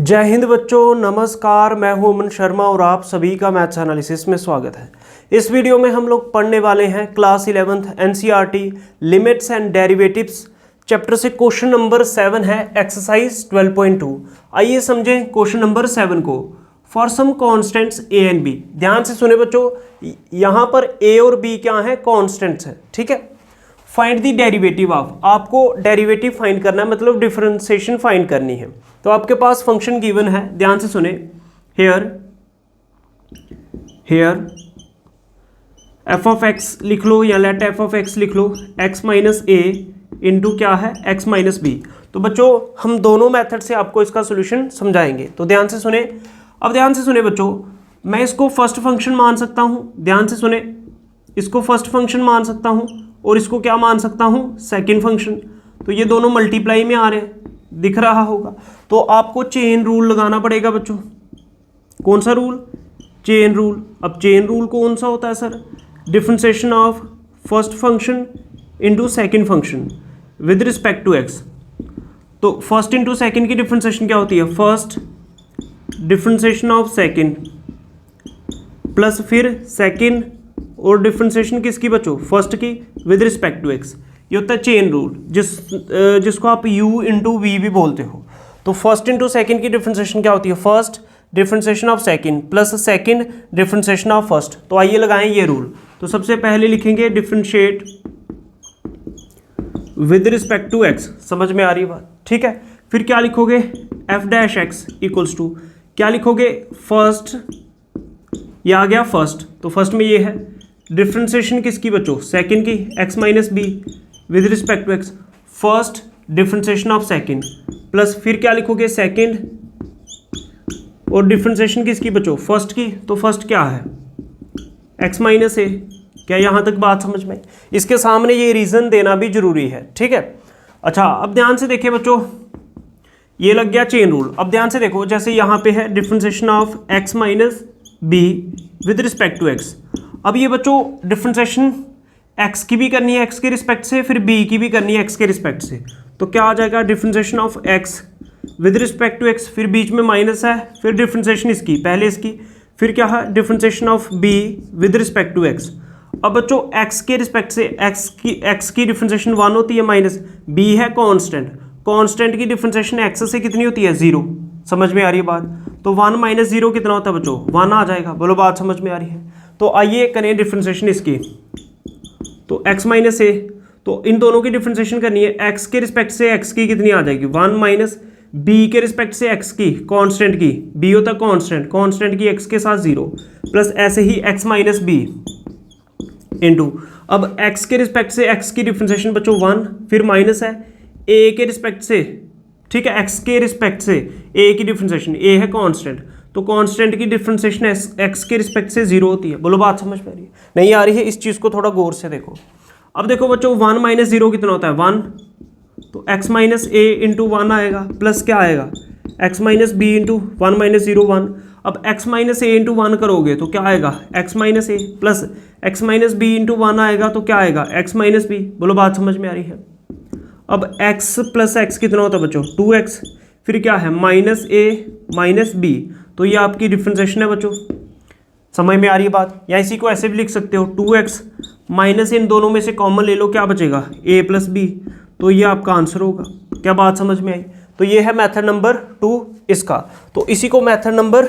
जय हिंद बच्चों, नमस्कार। मैं हूं अमन शर्मा और आप सभी का मैथ्स एनालिसिस में स्वागत है। इस वीडियो में हम लोग पढ़ने वाले हैं class 11th NCERT limits and derivatives chapter से क्वेश्चन नंबर 7 है एक्सरसाइज 12.2। आइए समझें क्वेश्चन नंबर 7 को। For some constants a and b, ध्यान से सुने बच्चों, यहाँ पर ए और बी क्या है? कॉन्स्टेंट्स है, ठीक है। फाइंड दी डेरिवेटिव ऑफ, आपको डेरिवेटिव फाइंड करना है, मतलब डिफरेंशिएशन फाइंड करनी है। तो आपके पास फंक्शन गिवन है, ध्यान से सुने। हेयर एफ ऑफ एक्स लिख लो या लेट एफ ऑफ एक्स लिख लो, एक्स माइनस ए इंटू क्या है? X minus b. तो बच्चों हम दोनों मेथड से आपको इसका सोल्यूशन समझाएंगे, तो ध्यान से सुने। अब ध्यान से सुने बच्चों, मैं इसको फर्स्ट फंक्शन मान सकता हूँ, ध्यान से सुने, इसको फर्स्ट फंक्शन मान सकता हूँ और इसको क्या मान सकता हूँ? Second function. तो ये दोनों मल्टीप्लाई में आ रहे हैं, दिख रहा होगा। तो आपको चेन रूल लगाना पड़ेगा बच्चों। कौन सा रूल? Chain rule. अब चेन रूल कौन सा होता है sir? Differentiation of first function into second function with respect to x. तो फर्स्ट इंटू सेकंड की डिफरेंशिएशन क्या होती है? First differentiation of second plus फिर सेकंड और डिफरेंशिएशन किसकी बच्चों? फर्स्ट की विद रिस्पेक्ट टू एक्स। ये होता है चेन रूल, जिसको आप u इंटू वी भी बोलते हो। तो फर्स्ट इंटू सेकंड की डिफरेंशिएशन क्या होती है? First differentiation of second plus second differentiation of first. तो आइए लगाएं ये रूल। तो सबसे पहले लिखेंगे differentiate with respect to x. समझ में आ रही है बात? ठीक है। फिर क्या लिखोगे? F dash x equals to क्या लिखोगे? फर्स्ट, ये आ गया फर्स्ट, तो फर्स्ट में ये है डिफरेंशिएशन किसकी बच्चों? सेकंड की, x minus b with respect to x. First differentiation of second plus फिर क्या लिखोगे? सेकंड और डिफरेंशिएशन किसकी बच्चों? फर्स्ट की। तो फर्स्ट क्या है? एक्स माइनस ए। क्या यहाँ तक बात समझ में? इसके सामने ये रीजन देना भी जरूरी है, ठीक है। अच्छा, अब ध्यान से देखिए बच्चों, ये लग गया चेन रूल। अब ध्यान से देखो, जैसे यहाँ पे है differentiation of x minus b with respect to x. अब ये बच्चों डिफरेंशिएशन एक्स की भी करनी है एक्स के रिस्पेक्ट से, फिर बी की भी करनी है एक्स के रिस्पेक्ट से। तो क्या आ जाएगा? Differentiation of x with respect to x, फिर बीच में माइनस है, फिर डिफरेंशिएशन इसकी, पहले इसकी, फिर क्या है? Differentiation of b with respect to x. अब बच्चों एक्स के रिस्पेक्ट से एक्स की डिफरेंशिएशन 1 होती है, माइनस बी है कांस्टेंट, कांस्टेंट की डिफरेंशिएशन एक्स से कितनी होती है? 0। समझ में आ रही है बात? तो 1 माइनस 0 कितना होता है बच्चों? 1 आ जाएगा। बोलो बात समझ में आ रही है? तो आइए करें डिफरेंशिएशन इसकी। तो x माइनस ए, तो इन दोनों की डिफरेंशिएशन करनी है। x के रिस्पेक्ट से x की कितनी आ जाएगी? 1 माइनस b के रिस्पेक्ट से x की, कांस्टेंट की, b होता है कांस्टेंट, कांस्टेंट की x के साथ 0 प्लस ऐसे ही x माइनस बी इंटू, अब x के रिस्पेक्ट से x की डिफरेंशिएशन बच्चों 1, फिर माइनस है a के रिस्पेक्ट से, ठीक है, x के रिस्पेक्ट से a की डिफरेंशिएशन, a है कांस्टेंट, तो कांस्टेंट की डिफरेंशिएशन x के रिस्पेक्ट से 0 होती है। बोलो बात समझ में आ रही है? नहीं आ रही है? इस चीज़ को थोड़ा गौर से देखो। अब देखो बच्चों, 1 माइनस 0 कितना होता है? 1। तो x माइनस ए इंटू 1 आएगा, प्लस क्या आएगा? x minus B into 1 minus 0 1। अब x माइनस ए इंटू 1 करोगे तो क्या आएगा? x minus A plus x minus B into 1 आएगा तो क्या आएगा? x minus B. बोलो बात समझ में आ रही है? अब x प्लस x कितना होता है बच्चों? 2x, फिर क्या है? माइनस ए माइनस बी। तो ये आपकी डिफरेंशिएशन है बच्चों। समझ में आ रही है बात? या इसी को ऐसे भी लिख सकते हो, 2x माइनस इन दोनों में से कॉमन ले लो, क्या बचेगा? a plus B. तो ये आपका आंसर होगा। क्या बात समझ में आई? तो ये है मेथड नंबर 2 इसका। तो इसी को मेथड नंबर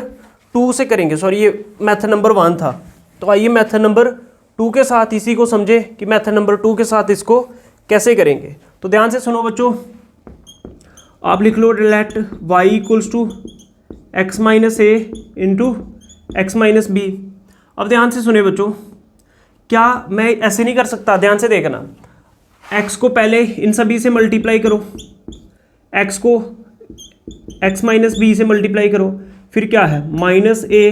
2 से करेंगे, सॉरी ये मेथड नंबर 1 था। तो आइए मेथड नंबर 2 के साथ इसी को समझे कि मेथड नंबर 2 के साथ इसको कैसे करेंगे। तो ध्यान से सुनो बच्चों, आप लिख लो let y equals to x minus A into x minus B. अब ध्यान से सुने बच्चों, क्या मैं ऐसे नहीं कर सकता? ध्यान से देखना, x को पहले इन सभी से मल्टीप्लाई करो, x को x माइनस बी से मल्टीप्लाई करो, फिर क्या है? माइनस ए,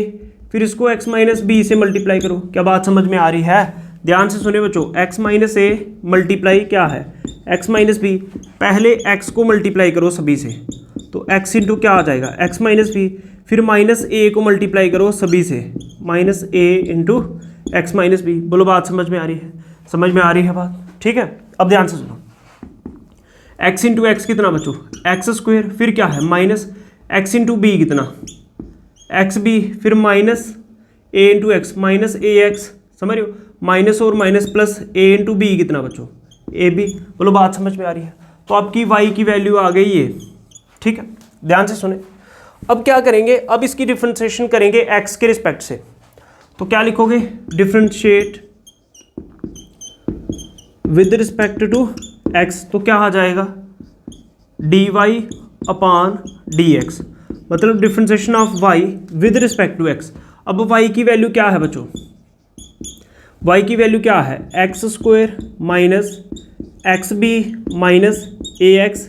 फिर इसको x माइनस बी से मल्टीप्लाई करो। क्या बात समझ में आ रही है? ध्यान से सुने बच्चों, x माइनस ए मल्टीप्लाई क्या है? x minus b. पहले x को मल्टीप्लाई करो सभी से, तो x इंटू क्या आ जाएगा? x minus b. फिर माइनस ए को मल्टीप्लाई करो सभी से, माइनस ए इंटू एक्स माइनस बी। बोलो बात समझ में आ रही है? समझ में आ रही है बात? ठीक है। अब ध्यान से सुनो, x इंटू एक्स कितना बच्चों? एक्स स्क्वायर, फिर क्या है? माइनस एक्स इंटू बी कितना एक्स बी, फिर minus A into x minus a x, समझ रहे हो, माइनस और माइनस प्लस ए इंटू बी कितना बच्चों ए बी। बोलो बात समझ में आ रही है। तो आपकी y की वैल्यू आ गई ये, ठीक है, ध्यान से सुने। अब क्या करेंगे, अब इसकी डिफरेंशिएशन करेंगे x के रिस्पेक्ट से। तो क्या लिखोगे, differentiate with respect to x, तो क्या आ जाएगा dy अपॉन dx, मतलब differentiation of y with respect to x। अब y की वैल्यू क्या है बच्चों, y की वैल्यू क्या है, x square minus x b minus a x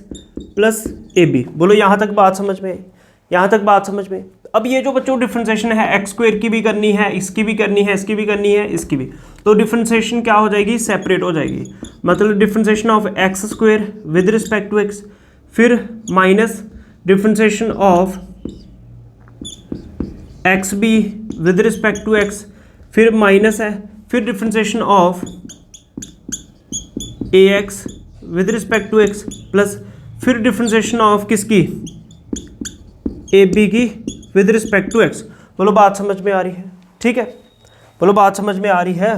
plus a b. बोलो यहाँ तक बात समझ में, यहाँ तक बात समझ में। अब ये जो बच्चों डिफरेंशिएशन है एक्स स्क्वायर की भी करनी है, इसकी भी करनी है, इसकी भी करनी है, इसकी भी, तो डिफरेंशिएशन क्या हो जाएगी, सेपरेट हो जाएगी। मतलब differentiation of x square with respect to x, फिर minus differentiation of x B with respect to x, फिर माइनस है, फिर differentiation of A x with respect to x plus फिर डिफरेंशिएशन ऑफ किसकी, ए बी की with respect to x. बोलो बात समझ में आ रही है, ठीक है, बोलो बात समझ में आ रही है।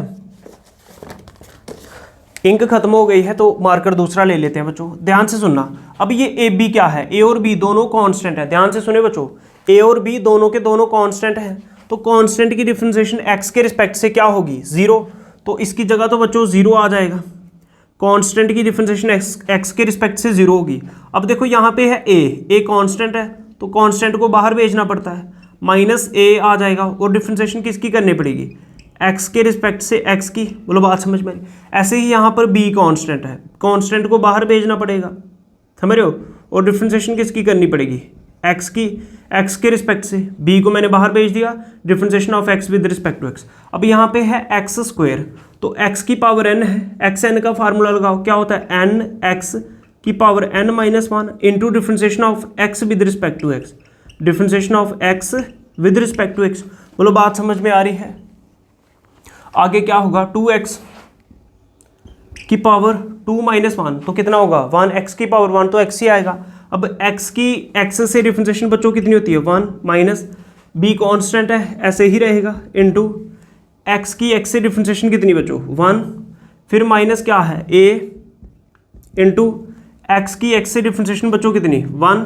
इंक खत्म हो गई है तो मार्कर दूसरा ले लेते हैं बच्चों, ध्यान से सुनना। अब ये ए बी क्या है, ए और बी दोनों कांस्टेंट है, ध्यान से सुने बच्चों, ए और बी दोनों के दोनों कांस्टेंट हैं, तो कांस्टेंट की डिफरेंशिएशन एक्स के रिस्पेक्ट से क्या होगी, जीरो, तो इसकी जगह तो बच्चों जीरो आ जाएगा। कांस्टेंट की डिफरेंशिएशन एक्स के रिस्पेक्ट से जीरो होगी। अब देखो यहाँ पे है ए कांस्टेंट है, तो कांस्टेंट को बाहर भेजना पड़ता है, माइनस ए आ जाएगा, और डिफरेंशिएशन किसकी करनी पड़ेगी, एक्स के रिस्पेक्ट से एक्स की। बोलो बात समझ में। ऐसे ही यहाँ पर बी कांस्टेंट है, कांस्टेंट को बाहर भेजना पड़ेगा, समझ रहे हो, और डिफरेंशिएशन किसकी करनी पड़ेगी, एक्स की, एक्स के रिस्पेक्ट से, बी को मैंने बाहर भेज दिया, differentiation of x with respect to x. अब यहाँ पे है एक्स स्क्वायर, तो एक्स की पावर एन है, एक्स एन का फार्मूला लगाओ, क्या होता है एन एक्स की power n minus one into differentiation of x with respect to x, differentiation of x with respect to x. बोलो बात समझ में आ रही है। आगे क्या होगा, 2x की पावर 2 माइनस वन, तो कितना होगा 1, x की पावर 1 तो x ही आएगा। अब x की x से डिफरेंशिएशन बच्चों कितनी होती है 1 माइनस b कांस्टेंट है, ऐसे ही रहेगा, इनटू x की x से डिफरेंशिएशन कितनी बच्चों 1, फिर माइनस क्या है a इंटू x की x से डिफरेंशिएशन बच्चों कितनी 1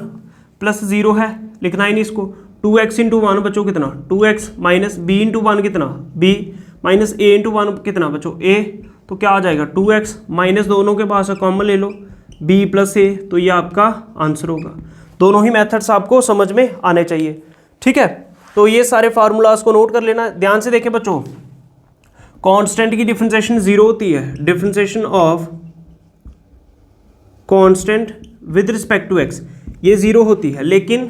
प्लस 0 है, लिखना ही नहीं इसको, 2x इंटू 1 बच्चों कितना 2x माइनस b इंटू 1 कितना b माइनस a इंटू 1 कितना बच्चों a, तो क्या आ जाएगा 2x माइनस दोनों के पास कॉमन ले लो b प्लस a, तो ये आपका आंसर होगा। दोनों ही मेथड्स आपको समझ में आने चाहिए, ठीक है। तो ये सारे फार्मूलाज को नोट कर लेना, ध्यान से देखें बच्चों। कांस्टेंट की डिफरेंशिएशन जीरो होती है, differentiation of constant with respect to x ये जीरो होती है, लेकिन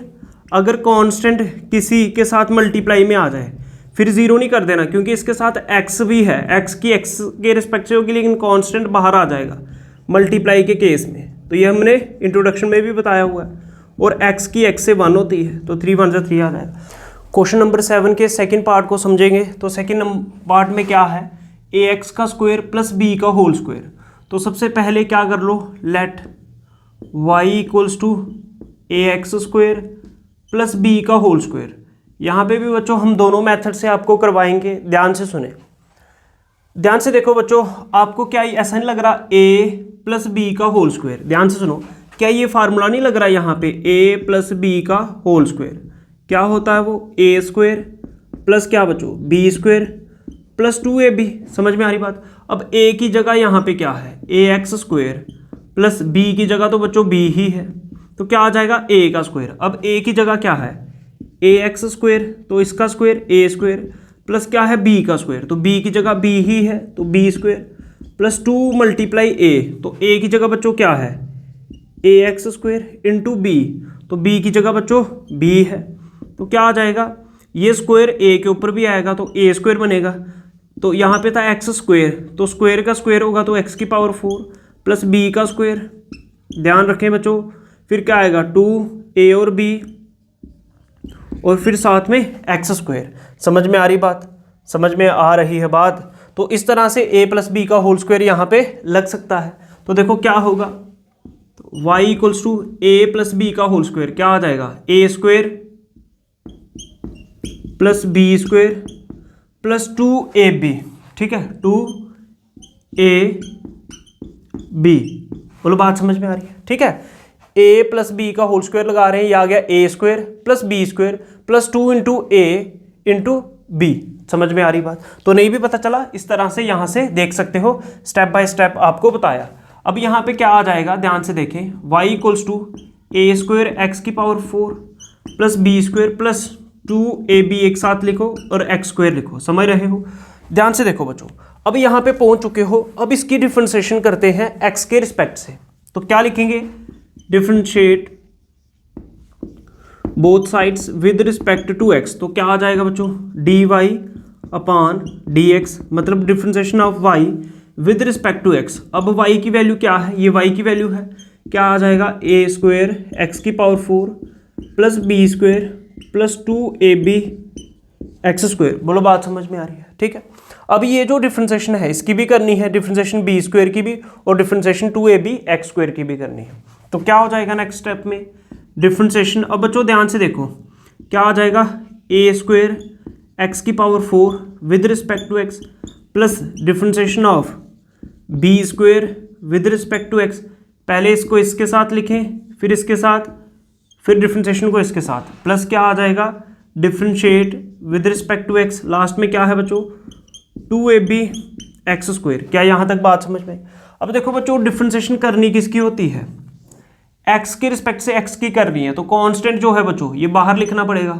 अगर कांस्टेंट किसी के साथ मल्टीप्लाई में आ जाए फिर जीरो नहीं कर देना, क्योंकि इसके साथ x भी है, x की x के रिस्पेक्ट से होगी, लेकिन कांस्टेंट बाहर आ जाएगा मल्टीप्लाई के केस में, तो ये हमने इंट्रोडक्शन में भी बताया हुआ है। और x की x से 1 होती है, तो 3 1 से 3 आ जाएगा। क्वेश्चन नंबर 7 के सेकंड पार्ट को समझेंगे। तो सेकंड पार्ट में क्या है, ax का स्क्वायर प्लस b का होल स्क्वायर। तो सबसे पहले क्या कर लो, let y equals to ax square plus b का होल स्क्वायर। यहाँ पे भी बच्चों हम दोनों मेथड से आपको करवाएंगे, ध्यान से सुने, ध्यान से देखो बच्चों। आपको क्या ऐसा नहीं लग रहा a प्लस बी का होल स्क्वायर, ध्यान से सुनो, क्या ये फार्मूला नहीं लग रहा यहाँ पे a प्लस बी का होल स्क्वायर, क्या होता है वो a स्क्वायर प्लस क्या बच्चों b स्क्वायर प्लस 2ab। समझ में आ रही बात। अब a की जगह यहाँ पे क्या है ax स्क्वायर प्लस b की जगह तो बच्चों b ही है, तो क्या आ जाएगा a का स्क्वायर। अब a की जगह क्या है ax स्क्वायर, तो इसका स्क्वायर a स्क्वायर प्लस क्या है b का स्क्वायर, तो b की जगह b ही है, तो b square plus 2 multiply a, तो a की जगह बच्चों क्या है ax स्क्वायर इंटू b, तो b की जगह बच्चों b है, तो क्या आ जाएगा ये स्क्वायर a के ऊपर भी आएगा तो a स्क्वायर बनेगा। तो यहाँ पे था x स्क्वायर, तो स्क्वायर का स्क्वायर होगा तो x की पावर 4 प्लस b का स्क्वायर, ध्यान रखें बच्चों, फिर क्या आएगा 2a और b, और फिर साथ में एक्स स्क्वायर। समझ में आ रही बात, समझ में आ रही है बात। तो इस तरह से a प्लस बी का होल स्क्वायर यहाँ पे लग सकता है। तो देखो क्या होगा तो y equals to A plus B का होल स्क्वायर क्या आ जाएगा, ए square plus B square plus 2ab, ठीक है, 2ab। बोलो बात समझ में आ रही है, ठीक है। a प्लस बी का होल स्क्वायर लगा रहे हैं, ये आ गया A square plus B square plus 2 into A into B. समझ में आ रही बात? तो नहीं भी पता चला, इस तरह से यहां से देख सकते हो, स्टेप बाय स्टेप आपको बताया। अब यहाँ पे क्या आ जाएगा, ध्यान से देखें, y equals to A square x की power 4 plus B square plus 2ab एक साथ लिखो और एक्स स्क्वायर लिखो। समझ रहे हो? ध्यान से देखो बच्चों, अब यहाँ पे पहुंच चुके हो, अब इसकी डिफरेंशिएशन करते हैं x के रिस्पेक्ट से। तो क्या लिखेंगे, differentiate both sides with respect to x। तो क्या आ जाएगा बच्चों, dy अपॉन dx, मतलब differentiation of y with respect to x। अब y की वैल्यू क्या है, ये y की वैल्यू है, क्या आ जाएगा, ए स्क्वायर एक्स की power 4 plus B square plus 2ab x square. बोलो बात समझ में आ रही है, ठीक है। अब ये जो डिफरेंशिएशन है इसकी भी करनी है, डिफरेंशिएशन बी स्क्वायर की भी और डिफरेंशिएशन 2ab एक्स स्क्वायर की भी करनी है। तो क्या हो जाएगा नेक्स्ट स्टेप में, डिफरेंशिएशन। अब बच्चों ध्यान से देखो, क्या आ जाएगा, ए स्क्वायर एक्स की power 4 with respect to x plus differentiation of b square with respect to x. पहले इसको इसके साथ लिखें, फिर इसके साथ, फिर डिफरेंशिएशन को इसके साथ, प्लस क्या आ जाएगा, differentiate with respect to x, last में क्या है बच्चों, 2ab एक्स स्क्वायर। क्या यहाँ तक बात समझ में? अब देखो बच्चों, डिफरेंशिएशन करनी किसकी होती है, एक्स के रिस्पेक्ट से एक्स की करनी है, तो कांस्टेंट जो है बच्चों ये बाहर लिखना पड़ेगा।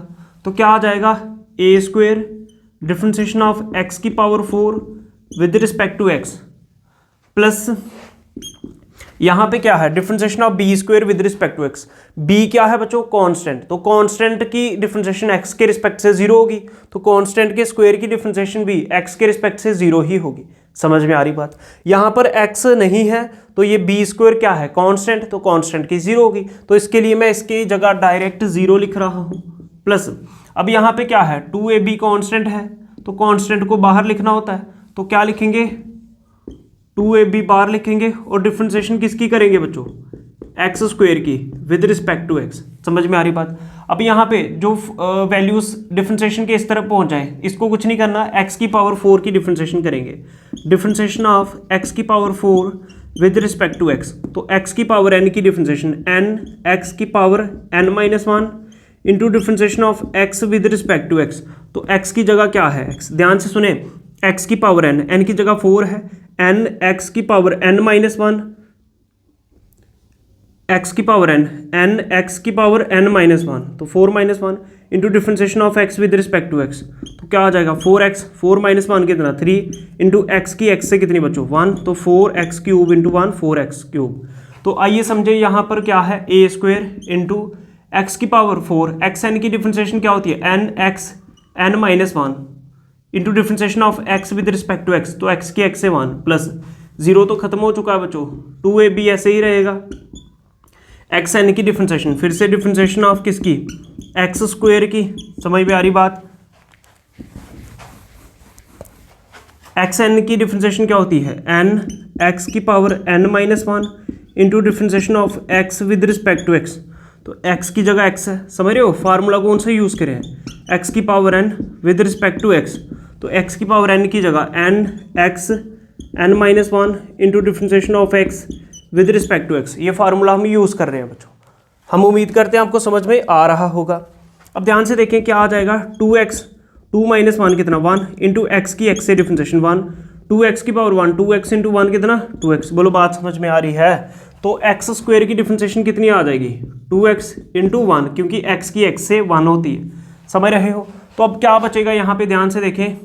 तो क्या आ जाएगा, ए स्क्वायर डिफरेंशिएशन ऑफ एक्स की power 4 with respect to x plus यहाँ पे क्या है, differentiation of b square with respect to x. B क्या है बच्चों, कांस्टेंट, तो कांस्टेंट की डिफरेंशिएशन एक्स के रिस्पेक्ट से 0 होगी, तो कांस्टेंट के स्क्वायर की डिफरेंशिएशन भी एक्स के रिस्पेक्ट से 0 ही होगी। समझ में आ रही बात? यहाँ पर एक्स नहीं है तो ये बी स्क्वायर क्या है, कांस्टेंट, तो कांस्टेंट की 0 होगी, तो इसके लिए मैं इसकी जगह डायरेक्ट 0 लिख रहा हूँ प्लस। अब यहाँ पे क्या है, 2ab कांस्टेंट है, तो कांस्टेंट को बाहर लिखना होता है, तो क्या लिखेंगे, 2ab बाहर लिखेंगे और डिफरेंशिएशन किसकी करेंगे बच्चों, एक्स स्क्वायर की विद रिस्पेक्ट टू एक्स। समझ में आ रही बात? अब यहाँ पे जो वैल्यूज डिफरेंशिएशन के इस तरफ पहुंच जाए, इसको कुछ नहीं करना, एक्स की पावर 4 की डिफरेंशिएशन करेंगे, डिफरेंशिएशन ऑफ एक्स की power 4 with respect to x. तो एक्स की पावर n की डिफरेंशिएशन n एक्स की power n-1 into differentiation of x with respect to x. तो एक्स की जगह क्या है, एक्स, ध्यान से सुने, एक्स की पावर n की जगह 4 है, n एक्स की पावर n-1 एक्स की पावर n एक्स की पावर n-1, तो 4-1 into differentiation of x with respect to x. तो क्या आ जाएगा, 4x, 4-1 कितना, 3 इंटू एक्स की एक्स से कितनी बच्चों, 1, तो 4x cube into 1 4x cube. तो आइए समझे यहाँ पर क्या है, ए स्क्वायर इंटू एक्स की पावर 4, एक्स एन की डिफरेंशिएशन क्या होती है, n x n-1 into differentiation of x with respect to x, तो एक्स की एक्स से 1 प्लस 0 तो खत्म हो चुका है बच्चों, 2ab ऐसे ही रहेगा, एक्स एन की डिफरेंशिएशन, फिर से डिफरेंशिएशन ऑफ किसकी, एक्स स्क्वायर की। समझ में आ रही बात? एक्स एन की डिफरेंशिएशन क्या होती है, n एक्स की power n-1 into differentiation of x with respect to x. तो x की जगह x है, समझ रहे हो, फार्मूला कौन सा यूज़ करें, x की power n with respect to x। तो x की पावर n की जगह n x n-1 into differentiation of x with respect to x। ये फार्मूला हम यूज़ कर रहे हैं बच्चों, हम उम्मीद करते हैं आपको समझ में आ रहा होगा। अब ध्यान से देखें क्या आ जाएगा, 2x 2-1 कितना, 1 इंटू एक्स की एक्स से डिफरेंशिएशन 1, 2x की पावर 1, 2x इंटू 1 कितना, 2x। बोलो बात समझ में आ रही है? तो एक्स स्क्वायर की डिफरेंशिएशन कितनी आ जाएगी, 2x इंटू 1, क्योंकि x की x से 1 होती है। समझ रहे हो? तो अब क्या बचेगा यहाँ पे, ध्यान से देखें,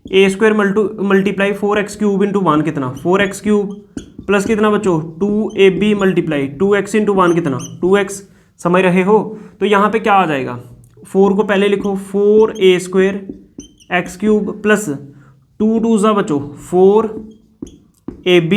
A square multiply 4x cube into 1 कितना, 4x क्यूब प्लस कितना बच्चों, 2ab मल्टीप्लाई 2x इंटू 1 कितना, 2x। समझ रहे हो? तो यहाँ पे क्या आ जाएगा, 4 को पहले लिखो, 4a square x cube plus 2 2 बच्चों 4ab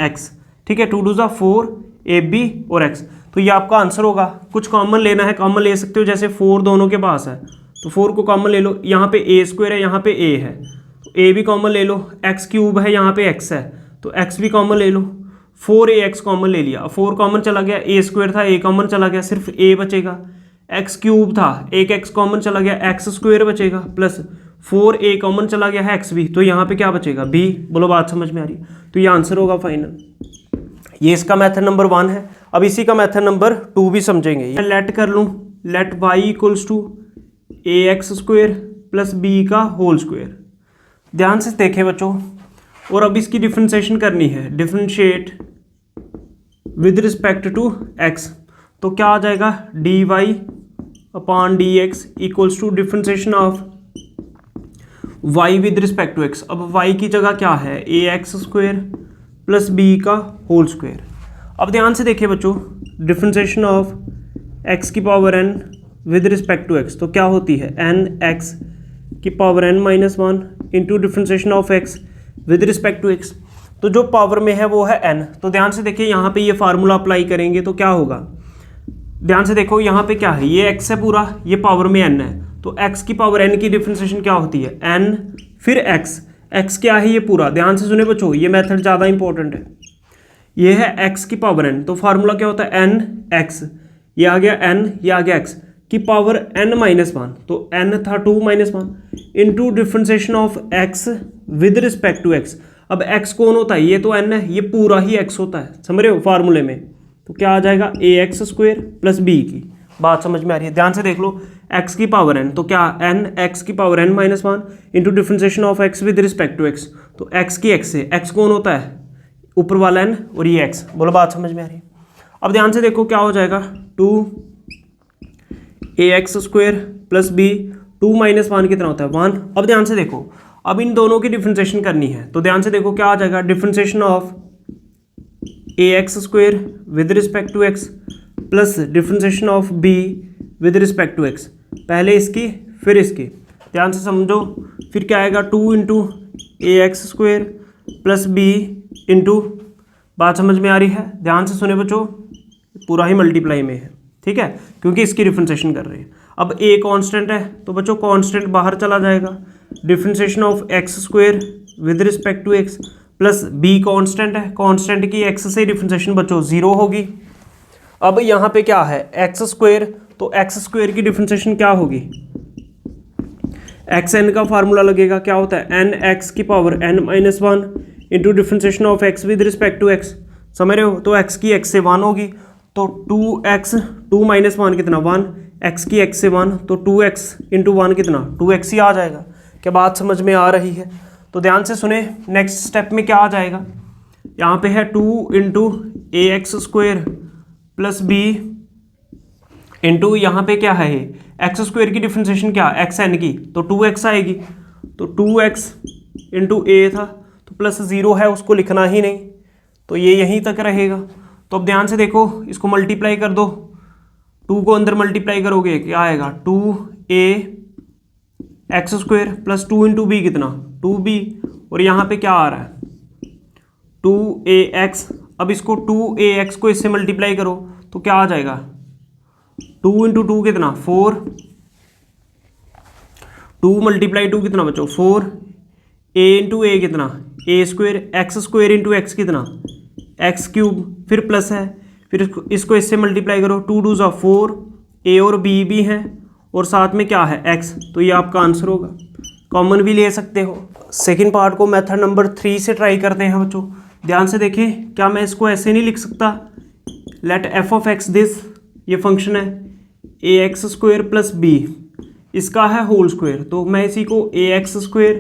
x, ठीक है, 2 2 4ab और x। तो ये आपका आंसर होगा। कुछ कॉमन लेना है, कॉमन ले सकते हो, जैसे 4 दोनों के पास है तो 4 को कॉमन ले लो, यहाँ पे a स्क्वायर है, यहाँ पे a है, तो a भी कॉमन ले लो, x क्यूब है, यहाँ पे x है तो x भी कॉमन ले लो, 4ax कॉमन ले लिया, 4 कॉमन चला गया, ए स्क्वायर था ए कॉमन चला गया, सिर्फ ए बचेगा। एक्स क्यूब था, एक एक्स कॉमन चला गया, एक्स स्क्वायर बचेगा, प्लस 4a कॉमन चला गया है एक्स भी, तो यहाँ पे क्या बचेगा b। बोलो बात समझ में आ रही है? तो ये आंसर होगा फाइनल। ये इसका मेथड नंबर 1 है। अब इसी का मेथड नंबर 2 भी समझेंगे। मैं लेट कर लूँ, let y equals to a x square plus B का होल स्क्वायर। ध्यान से देखें बच्चों, और अब इसकी डिफ्रेंशिएशन करनी है, differentiate with respect to x। तो क्या आ जाएगा, dy upon d x equals to differentiation of y with respect to x। अब y की जगह क्या है, ए एक्स स्क्वायर प्लस बी का होल स्क्वायर। अब ध्यान से देखिए बच्चों, डिफ्रेंशिएशन ऑफ x की power n with respect to x, तो क्या होती है n x की power n minus 1 into differentiation of x with respect to x। तो जो पावर में है वो है n। तो ध्यान से देखिए यहाँ पे ये फार्मूला अप्लाई करेंगे तो क्या होगा, ध्यान से देखो यहाँ पे क्या है, ये x है पूरा, ये पावर में n है, तो x की पावर n की डिफ्रेंशिएशन क्या होती है, n फिर x क्या है, ये पूरा। ध्यान से सुने बच्चों, ये मेथड ज़्यादा इंपॉर्टेंट है। ये है x की पावर n, तो फार्मूला क्या होता है, n x, ये आ गया n, ये आ गया x की पावर n माइनस 1, तो n था 2 minus 1 into differentiation of x with respect to x। अब x कौन होता है, ये तो n है, ये पूरा ही x होता है, समझ रहे हो फार्मूले में। तो क्या आ जाएगा, ए एक्स स्क्वायर प्लस बी की। बात समझ में आ रही है? ध्यान से देख लो, x की पावर n, तो क्या n x की power n minus 1 into differentiation of x with respect to x। तो x की x से, x कौन होता है, ऊपर वाला n और ये x। बोलो बात समझ में आ रही है? अब ध्यान से देखो क्या हो जाएगा, 2 A x square plus B, 2 minus 1 कितना होता है, 1। अब ध्यान से देखो, अब इन दोनों की डिफ्रेंशिएशन करनी है, तो ध्यान से देखो क्या आ जाएगा, differentiation of A x square with respect to x plus differentiation of b with respect to x. पहले इसकी फिर इसकी, ध्यान से समझो, फिर क्या आएगा, 2 into A x square plus B into, बात समझ में आ रही है? ध्यान से सुने बच्चों, पूरा ही मल्टीप्लाई में है, ठीक है, क्योंकि इसकी डिफ्रेंशिएशन कर रहे हैं। अब a कांस्टेंट है, तो बच्चों कांस्टेंट बाहर चला जाएगा, differentiation of x square with respect to x plus b constant है, कांस्टेंट की x से डिफ्रेंशिएशन बच्चों 0 होगी। अब यहाँ पे क्या है, एक्स स्क्वायर, तो एक्स स्क्वायर की डिफ्रेंशिएशन क्या होगी, एक्स एन का फार्मूला लगेगा, क्या होता है, एन एक्स की power n minus 1 into differentiation of x with respect to x। समझ रहे हो? तो x की x से 1 होगी, तो 2x, 2 माइनस 1 कितना, 1, x की x से 1, तो 2x इंटू 1 कितना, 2x ही आ जाएगा। क्या बात समझ में आ रही है? तो ध्यान से सुने, नेक्स्ट स्टेप में क्या आ जाएगा, यहाँ पे है 2 into A x square plus B into, यहाँ पे क्या है, एक्स स्क्वायर की डिफ्रेंशिएशन क्या, एक्स एन की, तो 2x आएगी, तो 2x इंटू ए था, तो प्लस 0 है, उसको लिखना ही नहीं, तो ये यहीं तक रहेगा। तो अब ध्यान से देखो, इसको मल्टीप्लाई कर दो, 2 को अंदर मल्टीप्लाई करोगे क्या आएगा, 2a x square plus 2 into b कितना, 2b, और यहाँ पे क्या आ रहा है, 2ax। अब इसको 2ax को इससे मल्टीप्लाई करो तो क्या आ जाएगा, 2 इंटू 2 कितना, 4, 2 मल्टीप्लाई 2 कितना बच्चों, 4, a इंटू ए कितना, A square, x square into x कितना, एक्स क्यूब, फिर प्लस है, फिर इसको इससे मल्टीप्लाई करो, 2 2 जा 4, ए और बी भी हैं, और साथ में क्या है, एक्स, तो ये आपका आंसर होगा। कॉमन भी ले सकते हो। सेकंड पार्ट को मेथड नंबर 3 से ट्राई करते हैं बच्चों। ध्यान से देखें, क्या मैं इसको ऐसे नहीं लिख सकता, let F of x this, ये फंक्शन है ए एक्स स्क्वायर प्लस बी, इसका है होल स्क्वायर, तो मैं इसी को A x square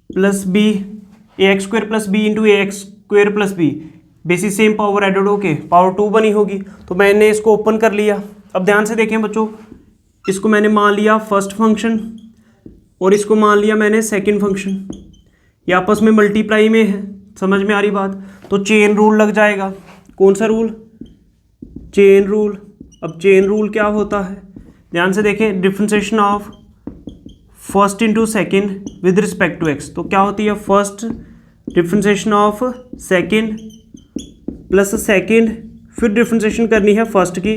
plus B, A x square plus B into A x square plus B, basis same power added होके power 2 बनी होगी, तो मैंने इसको ओपन कर लिया। अब ध्यान से देखें बच्चों, इसको मैंने मान लिया फर्स्ट फंक्शन और इसको मान लिया मैंने सेकंड फंक्शन, ये आपस में मल्टीप्लाई में है, समझ में आ रही बात? तो चेन रूल लग जाएगा। कौन सा रूल, चेन रूल। अब चेन रूल क्या होता है, ध्यान से देखें, differentiation of first into second with respect to x, तो क्या होती है, first differentiation of second plus second, फिर डिफ्रेंशिएशन करनी है फर्स्ट की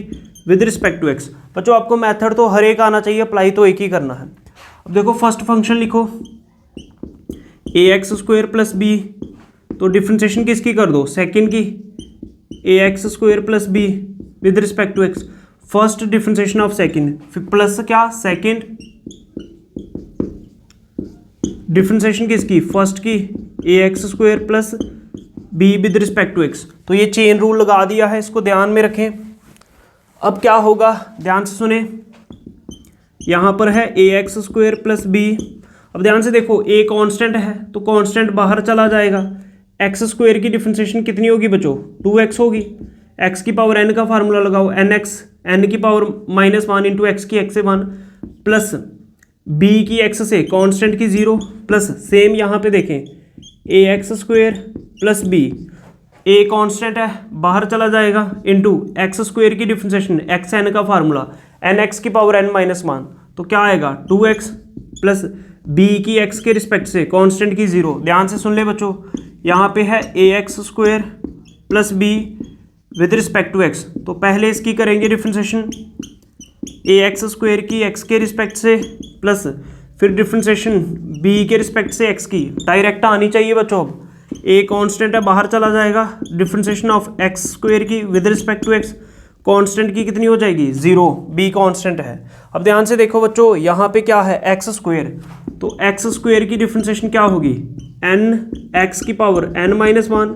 विद रिस्पेक्ट टू एक्स। बच्चों आपको मेथड तो हर एक आना चाहिए, अप्लाई तो एक ही करना है। अब देखो फर्स्ट फंक्शन लिखो A x square plus B, तो डिफ्रेंशिएशन किसकी कर दो, सेकेंड की, A x square plus B with respect to x, first differentiation of second, फिर प्लस क्या सेकंड डिफरेंशिएशन किसकी, फर्स्ट की, A x square plus B with respect to x. तो ये चेन रूल लगा दिया है, इसको ध्यान में रखें। अब क्या होगा, ध्यान से सुने, यहाँ पर है ए एक्स स्क्वायर प्लस बी। अब ध्यान से देखो, ए कांस्टेंट है तो कांस्टेंट बाहर चला जाएगा। एक्स स्क्वायर की डिफरेंशिएशन कितनी होगी बच्चों, 2x होगी। एक्स की पावर n का फार्मूला लगाओ, nx, n की पावर -1 इंटू एक्स की x से 1 प्लस b की x से कांस्टेंट की 0 प्लस सेम यहाँ पे देखें A x square plus B, A constant है बाहर चला जाएगा इंटू एक्स स्क्वायर की डिफरेंशिएशन एक्स एन का फार्मूला एन एक्स की पावर n-1, तो क्या आएगा 2x प्लस बी की x के रिस्पेक्ट से कांस्टेंट की 0। ध्यान से सुन ले बच्चों, यहाँ पे है ए x square plus B with respect to x, तो पहले इसकी करेंगे डिफरेंशिएशन ए एक्स स्क्वायर की x के रिस्पेक्ट से प्लस फिर डिफरेंशिएशन b के रिस्पेक्ट से x की, डायरेक्ट आनी चाहिए बच्चों। अब a कांस्टेंट है बाहर चला जाएगा, डिफरेंशिएशन ऑफ एक्स स्क्वायर की with respect to x, constant की कितनी हो जाएगी 0, b कांस्टेंट है। अब ध्यान से देखो बच्चों, यहाँ पे क्या है एक्स स्क्वायर, तो एक्स स्क्वायर की डिफरेंशिएशन क्या होगी n x की power n-1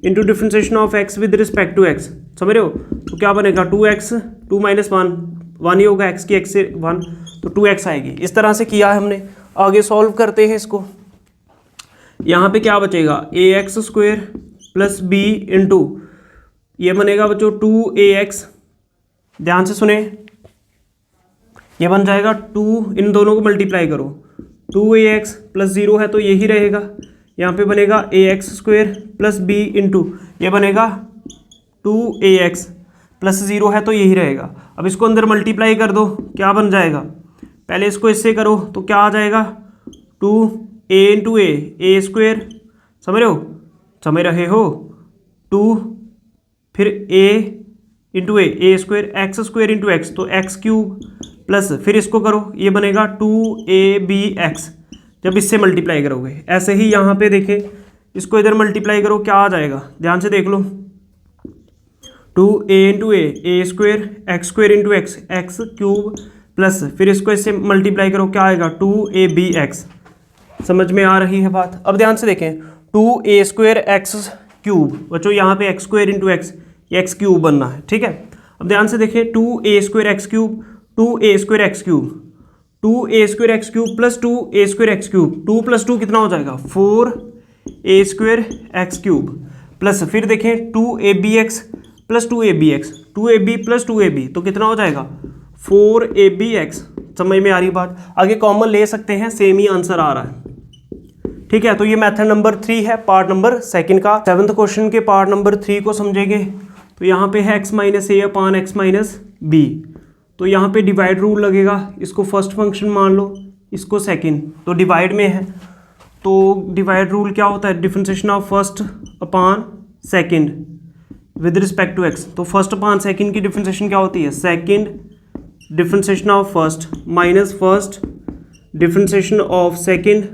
into differentiation of x with respect to x, समझ रहे हो, तो क्या बनेगा 2x 2 - 1 ही होगा, x की x से 1 तो 2x आएगी। इस तरह से किया है हमने। आगे सॉल्व करते हैं इसको। यहाँ पे क्या बचेगा A x square plus B into ये बनेगा बच्चों 2ax, ध्यान से सुने, ये बन जाएगा 2, इन दोनों को मल्टीप्लाई करो, 2ax प्लस 0 है तो यही रहेगा, यहाँ पे बनेगा A x square plus B into ये बनेगा 2ax प्लस 0 है तो यही रहेगा। अब इसको अंदर मल्टीप्लाई कर दो, क्या बन जाएगा, पहले इसको इससे करो तो क्या आ जाएगा 2a इंटू ए स्क्वायर, समझ रहे हो 2 फिर a into A square x square into x, तो एक्स क्यूब प्लस फिर इसको करो, ये बनेगा 2abx, जब इससे मल्टीप्लाई करोगे। ऐसे ही यहाँ पे देखें, इसको इधर मल्टीप्लाई करो, क्या आ जाएगा, ध्यान से देख लो, 2a into A square x square into x, x cube plus फिर इसको इससे मल्टीप्लाई करो, क्या आएगा 2abx। समझ में आ रही है बात। अब ध्यान से देखें, 2a स्क्वायर एक्स क्यूब, बच्चों यहाँ पे एक्स स्क्वायर इंटू एक्स, ये एक्स क्यूब बनना है, ठीक है। अब ध्यान से देखें 2a square x cube, 2a square x cube, 2a square x cube plus 2a square x cube, 2 + 2 कितना हो जाएगा 4a square x cube plus फिर देखें 2abx plus 2abx, 2ab plus 2ab तो कितना हो जाएगा 4abx। समझ में आ रही बात। आगे कॉमन ले सकते हैं, सेम ही आंसर आ रहा है, ठीक है। तो ये मेथड नंबर 3 है, पार्ट नंबर 2 का। 7th क्वेश्चन के पार्ट नंबर 3 को समझेंगे। तो यहाँ पे है x - a upon x - b, तो यहाँ पे डिवाइड रूल लगेगा, इसको फर्स्ट फंक्शन मान लो, इसको सेकंड, तो डिवाइड में है तो डिवाइड रूल क्या होता है, differentiation of first upon second with respect to x। तो फर्स्ट अपान सेकंड की डिफरेंशिएशन क्या होती है, second differentiation of first minus first differentiation of second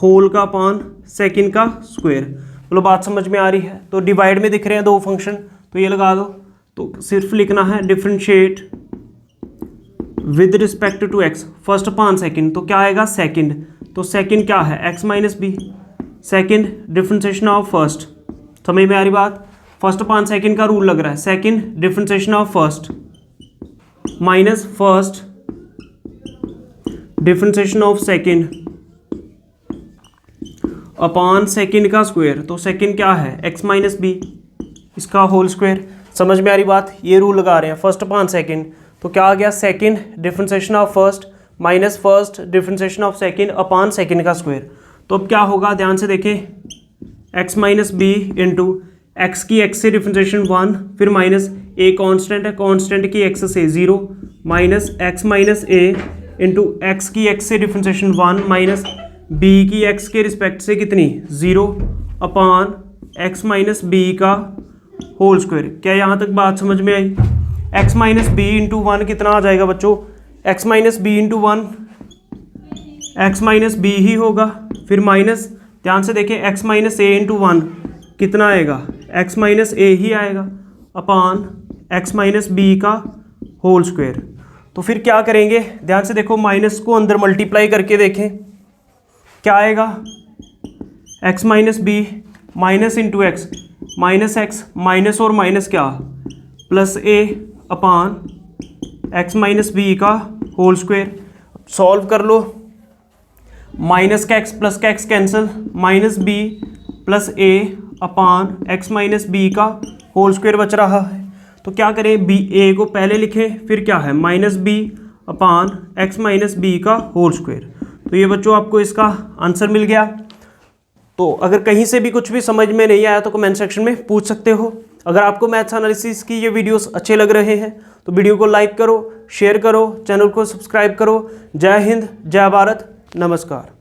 whole का अपान सेकंड का स्क्वायर। बोलो बात समझ में आ रही है। तो डिवाइड में दिख रहे हैं 2 फंक्शन, तो ये लगा दो, तो सिर्फ लिखना है differentiate with respect to x first upon second, तो क्या आएगा सेकंड, तो सेकंड क्या है x - b, second differentiation of first. समझ में आ रही बात। फर्स्ट अपान सेकंड का रूल लग रहा है, second differentiation of first minus first differentiation of second upon second का स्क्वायर, तो सेकंड क्या है x - b, इसका होल स्क्वायर। समझ में आ रही बात। ये रूल लगा रहे हैं फर्स्ट अपान सेकंड, तो क्या आ गया second differentiation of first minus first differentiation of second upon second का स्क्वायर। तो अब क्या होगा, ध्यान से देखें, x - b इंटू एक्स की x से डिफरेंशिएशन 1 फिर माइनस a कांस्टेंट है, कांस्टेंट की x से 0 minus x - a into x की x से डिफरेंशिएशन 1 माइनस b की x के रिस्पेक्ट से कितनी 0 अपान x - b का होल स्क्वायर। क्या यहाँ तक बात समझ में आई। x - b इंटू 1 कितना आ जाएगा बच्चों, x - b into 1 x - b ही होगा, फिर माइनस ध्यान से देखें x - a इंटू 1 कितना आएगा एक्स माइनस ए ही आएगा अपान एक्स माइनस बी का होल स्क्वायर। तो फिर क्या करेंगे, ध्यान से देखो, माइनस को अंदर मल्टीप्लाई करके देखें क्या आएगा, x minus B minus into x minus और माइनस क्या plus A upon x minus B का होल स्क्वायर। सॉल्व कर लो, माइनस का एक्स प्लस का x cancel, minus B plus A upon x minus B का होल स्क्वायर बच रहा है। तो क्या करें, बी ए को पहले लिखें, फिर क्या है माइनस बी अपान एक्स माइनस बी का होल स्क्वायर। तो ये बच्चों आपको इसका आंसर मिल गया। तो अगर कहीं से भी कुछ भी समझ में नहीं आया तो कमेंट सेक्शन में पूछ सकते हो। अगर आपको मैथ्स एनालिसिस की ये वीडियोस अच्छे लग रहे हैं तो वीडियो को लाइक करो, शेयर करो, चैनल को सब्सक्राइब करो। जय हिंद, जय भारत, नमस्कार।